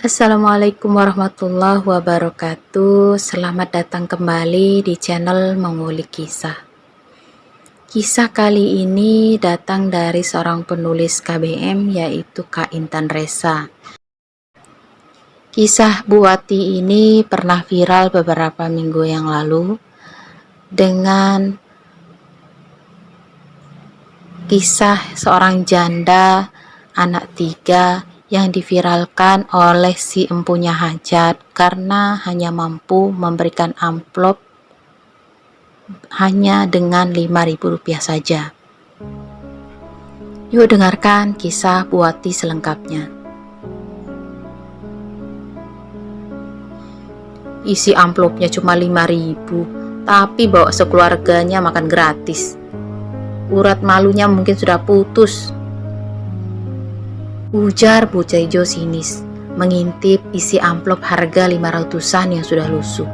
Assalamualaikum warahmatullahi wabarakatuh. Selamat datang kembali di channel Mengulik Kisah. Kisah kali ini datang dari seorang penulis KBM, yaitu Kak Intan Resa. Kisah Bu Wati ini pernah viral beberapa minggu yang lalu dengan kisah seorang janda anak 3 yang diviralkan oleh si empunya hajat karena hanya mampu memberikan amplop hanya dengan Rp5.000 saja. Yuk dengarkan kisah Bu Wati selengkapnya. Isi amplopnya cuma 5.000, tapi bawa sekeluarganya makan gratis. Urat malunya mungkin sudah putus, ujar Bu Tejo sinis, mengintip isi amplop harga 500-an yang sudah lusuh.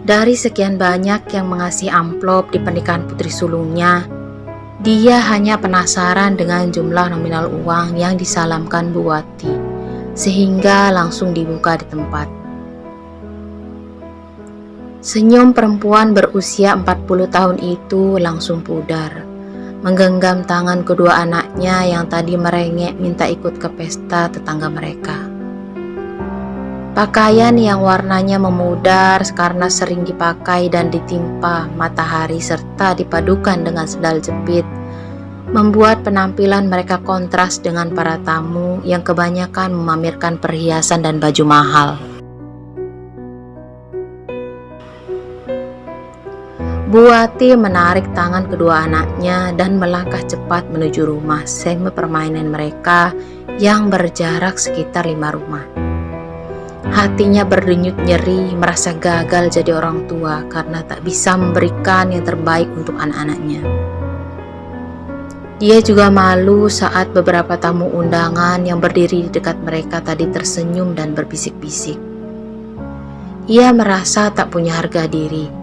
Dari sekian banyak yang mengasih amplop di pernikahan putri sulungnya, dia hanya penasaran dengan jumlah nominal uang yang disalamkan Bu Wati, sehingga langsung dibuka di tempat. Senyum perempuan berusia 40 tahun itu langsung pudar, menggenggam tangan kedua anaknya yang tadi merengek minta ikut ke pesta tetangga mereka. Pakaian yang warnanya memudar karena sering dipakai dan ditimpa matahari serta dipadukan dengan sendal jepit membuat penampilan mereka kontras dengan para tamu yang kebanyakan memamerkan perhiasan dan baju mahal. Bu Wati menarik tangan kedua anaknya dan melangkah cepat menuju rumah semi permainan mereka yang berjarak sekitar 5 rumah. Hatinya berdenyut nyeri, merasa gagal jadi orang tua karena tak bisa memberikan yang terbaik untuk anak-anaknya. Dia juga malu saat beberapa tamu undangan yang berdiri di dekat mereka tadi tersenyum dan berbisik-bisik. Ia merasa tak punya harga diri.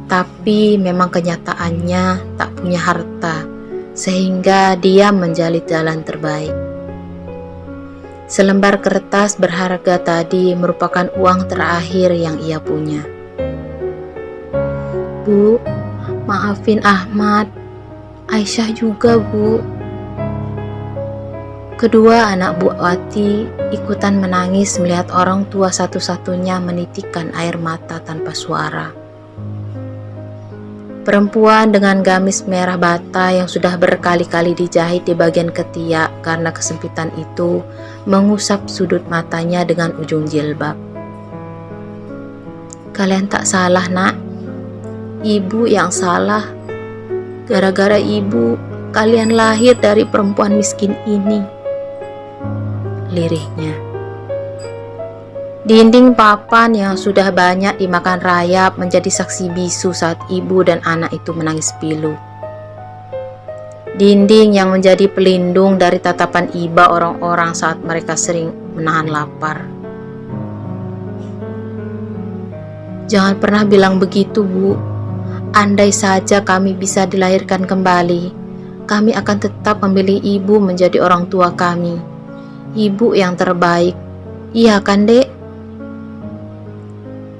Tapi memang kenyataannya tak punya harta, sehingga dia menjalin jalan terbaik. Selembar kertas berharga tadi merupakan uang terakhir yang ia punya. Bu, maafin Ahmad, Aisyah juga Bu. Kedua anak Bu Wati ikutan menangis melihat orang tua satu-satunya menitikkan air mata tanpa suara. Perempuan dengan gamis merah bata yang sudah berkali-kali dijahit di bagian ketiak karena kesempitan itu mengusap sudut matanya dengan ujung jilbab. Kalian tak salah nak, ibu yang salah. Gara-gara ibu, kalian lahir dari perempuan miskin ini, lirihnya. Dinding papan yang sudah banyak dimakan rayap menjadi saksi bisu saat ibu dan anak itu menangis pilu. Dinding yang menjadi pelindung dari tatapan iba orang-orang saat mereka sering menahan lapar. Jangan pernah bilang begitu, Bu. Andai saja kami bisa dilahirkan kembali, kami akan tetap memilih ibu menjadi orang tua kami. Ibu yang terbaik. Iya kan, Dek?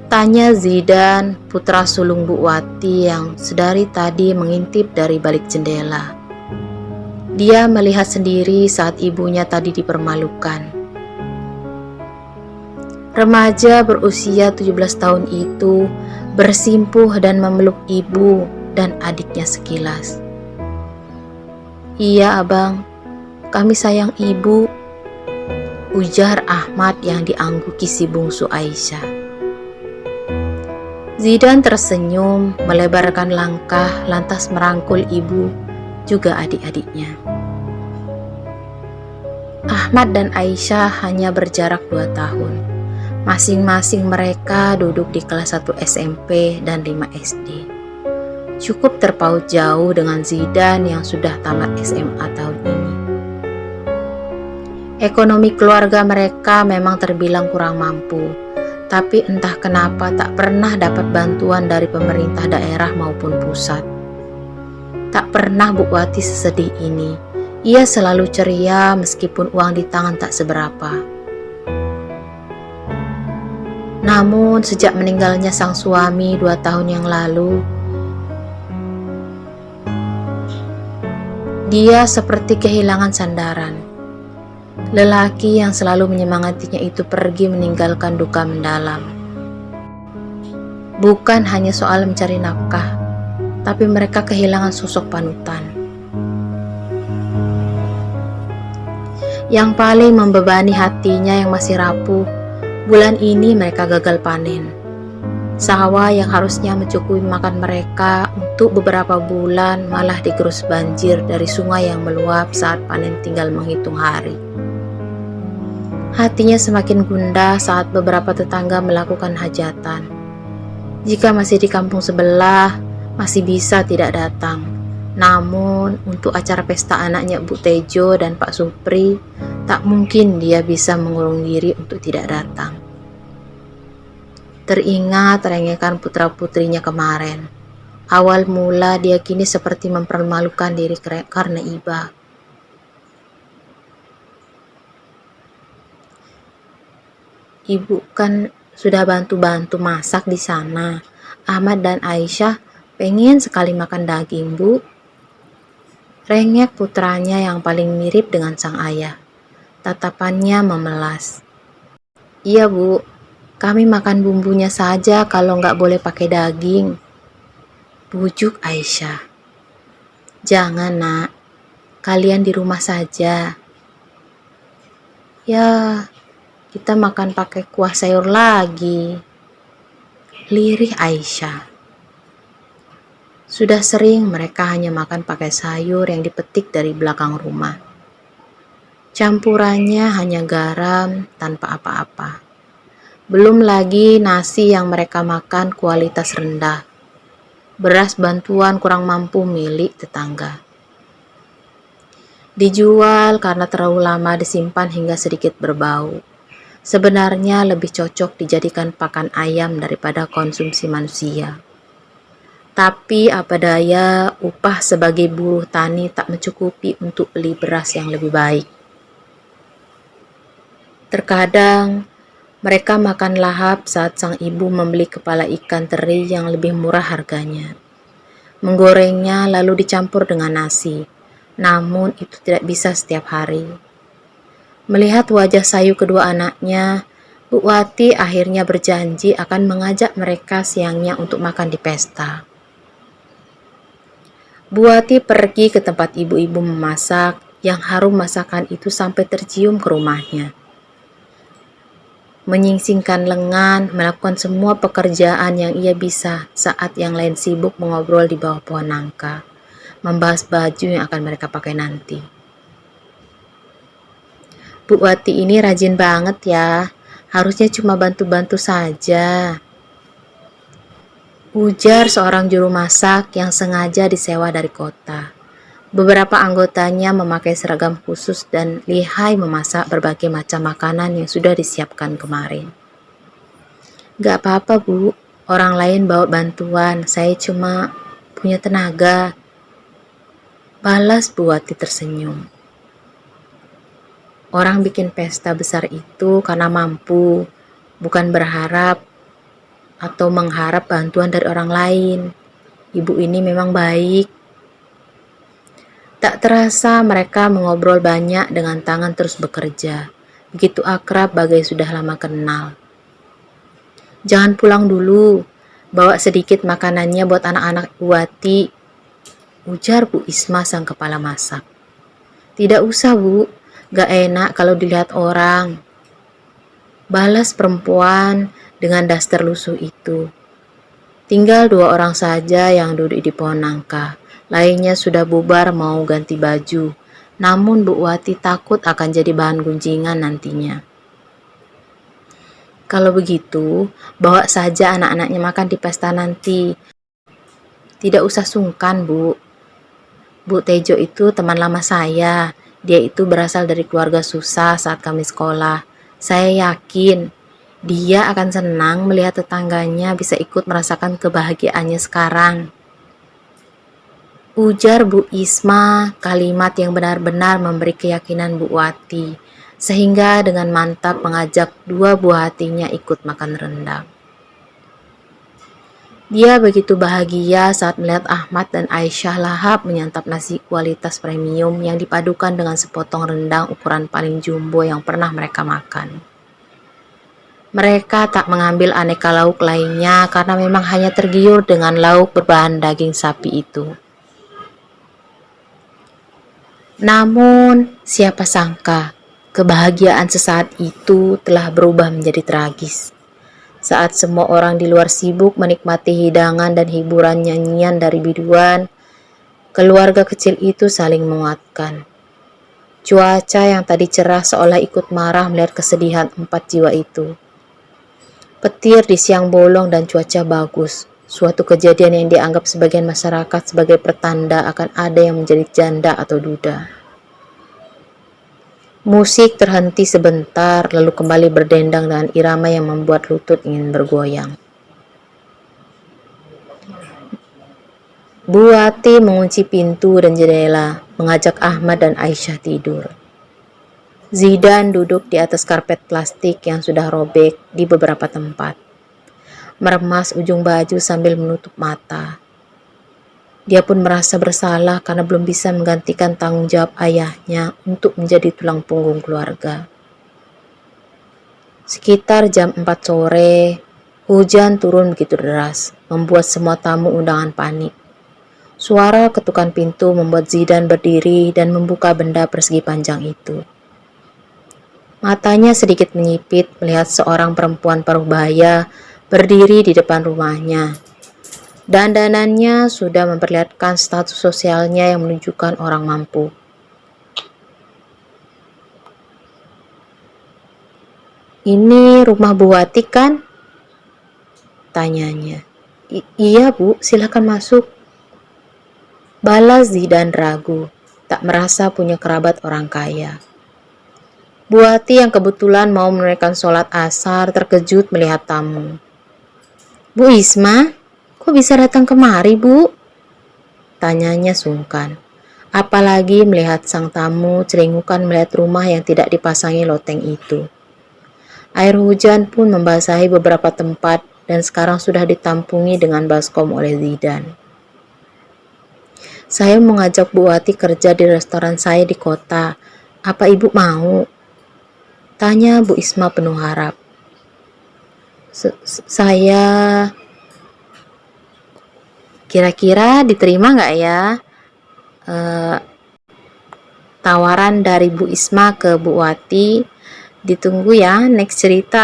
Tanya Zidan, putra sulung Bu Wati yang sedari tadi mengintip dari balik jendela. Dia melihat sendiri saat ibunya tadi dipermalukan. Remaja berusia 17 tahun itu bersimpuh dan memeluk ibu dan adiknya sekilas. Iya abang, kami sayang ibu, ujar Ahmad yang diangguki si bungsu Aisyah. Zidan tersenyum, melebarkan langkah, lantas merangkul ibu, juga adik-adiknya. Ahmad dan Aisyah hanya berjarak 2 tahun. Masing-masing mereka duduk di kelas 1 SMP dan 5 SD. Cukup terpaut jauh dengan Zidan yang sudah tamat SMA tahun ini. Ekonomi keluarga mereka memang terbilang kurang mampu. Tapi entah kenapa tak pernah dapat bantuan dari pemerintah daerah maupun pusat. Tak pernah Bu Wati sesedih ini. Ia selalu ceria meskipun uang di tangan tak seberapa. Namun sejak meninggalnya sang suami 2 tahun yang lalu, dia seperti kehilangan sandaran. Lelaki yang selalu menyemangatinya itu pergi meninggalkan duka mendalam. Bukan hanya soal mencari nafkah, tapi mereka kehilangan sosok panutan. Yang paling membebani hatinya yang masih rapuh, bulan ini mereka gagal panen. Sawah yang harusnya mencukupi makan mereka untuk beberapa bulan malah digerus banjir dari sungai yang meluap saat panen tinggal menghitung hari. Hatinya semakin gundah saat beberapa tetangga melakukan hajatan. Jika masih di kampung sebelah, masih bisa tidak datang. Namun, untuk acara pesta anaknya Bu Tejo dan Pak Supri, tak mungkin dia bisa mengurung diri untuk tidak datang. Teringat rengekan putra-putrinya kemarin. Awal mula dia kini seperti mempermalukan diri karena iba. Ibu kan sudah bantu-bantu masak di sana. Ahmad dan Aisyah pengen sekali makan daging, Bu. Rengek putranya yang paling mirip dengan sang ayah. Tatapannya memelas. Iya, Bu. Kami makan bumbunya saja kalau nggak boleh pakai daging. Bujuk Aisyah. Jangan, Nak. Kalian di rumah saja. Ya, kita makan pakai kuah sayur lagi. Lirih Aisyah. Sudah sering mereka hanya makan pakai sayur yang dipetik dari belakang rumah. Campurannya hanya garam tanpa apa-apa. Belum lagi nasi yang mereka makan kualitas rendah. Beras bantuan kurang mampu milik tetangga. Dijual karena terlalu lama disimpan hingga sedikit berbau. Sebenarnya lebih cocok dijadikan pakan ayam daripada konsumsi manusia. Tapi apa daya, upah sebagai buruh tani tak mencukupi untuk beli beras yang lebih baik. Terkadang, mereka makan lahap saat sang ibu membeli kepala ikan teri yang lebih murah harganya. Menggorengnya lalu dicampur dengan nasi, namun itu tidak bisa setiap hari. Melihat wajah sayu kedua anaknya, Bu Wati akhirnya berjanji akan mengajak mereka siangnya untuk makan di pesta. Bu Wati pergi ke tempat ibu-ibu memasak yang harum masakan itu sampai tercium ke rumahnya. Menyingsingkan lengan, melakukan semua pekerjaan yang ia bisa saat yang lain sibuk mengobrol di bawah pohon nangka, membahas baju yang akan mereka pakai nanti. Bu Wati ini rajin banget ya, harusnya cuma bantu-bantu saja. Ujar seorang juru masak yang sengaja disewa dari kota. Beberapa anggotanya memakai seragam khusus dan lihai memasak berbagai macam makanan yang sudah disiapkan kemarin. Gak apa-apa, Bu. Orang lain bawa bantuan, saya cuma punya tenaga. Balas Bu Wati tersenyum. Orang bikin pesta besar itu karena mampu, bukan berharap atau mengharap bantuan dari orang lain. Ibu ini memang baik. Tak terasa mereka mengobrol banyak dengan tangan terus bekerja. Begitu akrab bagai sudah lama kenal. Jangan pulang dulu. Bawa sedikit makanannya buat anak-anak Bu Wati. Ujar Bu Isma sang kepala masak. Tidak usah, Bu. Gak enak kalau dilihat orang. Balas perempuan dengan daster lusuh itu. Tinggal 2 orang saja yang duduk di pohon nangka. Lainnya sudah bubar mau ganti baju. Namun Bu Wati takut akan jadi bahan gunjingan nantinya. Kalau begitu, bawa saja anak-anaknya makan di pesta nanti. Tidak usah sungkan, Bu. Bu Tejo itu teman lama saya. Dia itu berasal dari keluarga susah saat kami sekolah. Saya yakin dia akan senang melihat tetangganya bisa ikut merasakan kebahagiaannya sekarang. Ujar Bu Isma, kalimat yang benar-benar memberi keyakinan Bu Wati. sehingga dengan mantap mengajak dua buah hatinya ikut makan rendang. Dia begitu bahagia saat melihat Ahmad dan Aisyah lahap menyantap nasi kualitas premium yang dipadukan dengan sepotong rendang ukuran paling jumbo yang pernah mereka makan. Mereka tak mengambil aneka lauk lainnya karena memang hanya tergiur dengan lauk berbahan daging sapi itu. Namun, siapa sangka kebahagiaan sesaat itu telah berubah menjadi tragis. Saat semua orang di luar sibuk menikmati hidangan dan hiburan nyanyian dari biduan, keluarga kecil itu saling menguatkan. Cuaca yang tadi cerah seolah ikut marah melihat kesedihan 4 jiwa itu. Petir di siang bolong dan cuaca bagus, suatu kejadian yang dianggap sebagian masyarakat sebagai pertanda akan ada yang menjadi janda atau duda. Musik terhenti sebentar lalu kembali berdendang dengan irama yang membuat lutut ingin bergoyang. Bu Wati mengunci pintu dan jendela, mengajak Ahmad dan Aisyah tidur. Zidan duduk di atas karpet plastik yang sudah robek di beberapa tempat, meremas ujung baju sambil menutup mata. Dia pun merasa bersalah karena belum bisa menggantikan tanggung jawab ayahnya untuk menjadi tulang punggung keluarga. Sekitar jam 4 sore, hujan turun begitu deras, membuat semua tamu undangan panik. Suara ketukan pintu membuat Zidan berdiri dan membuka benda persegi panjang itu. Matanya sedikit menyipit melihat seorang perempuan paruh baya berdiri di depan rumahnya. Dandanannya sudah memperlihatkan status sosialnya yang menunjukkan orang mampu. "Ini rumah Bu Wati kan?" tanyanya. Iya Bu, silakan masuk." Balas Zidan ragu, tak merasa punya kerabat orang kaya. Bu Wati yang kebetulan mau menunaikan sholat asar terkejut melihat tamu. "Bu Isma, kok bisa datang kemari, Bu?" tanyanya sungkan. Apalagi melihat sang tamu celingukan melihat rumah yang tidak dipasangi loteng itu. Air hujan pun membasahi beberapa tempat dan sekarang sudah ditampungi dengan baskom oleh Zidan. "Saya mau ngajak Bu Wati kerja di restoran saya di kota. Apa Ibu mau?" tanya Bu Isma penuh harap. Saya kira-kira diterima nggak ya tawaran dari Bu Isma ke Bu Wati? Ditunggu ya next cerita.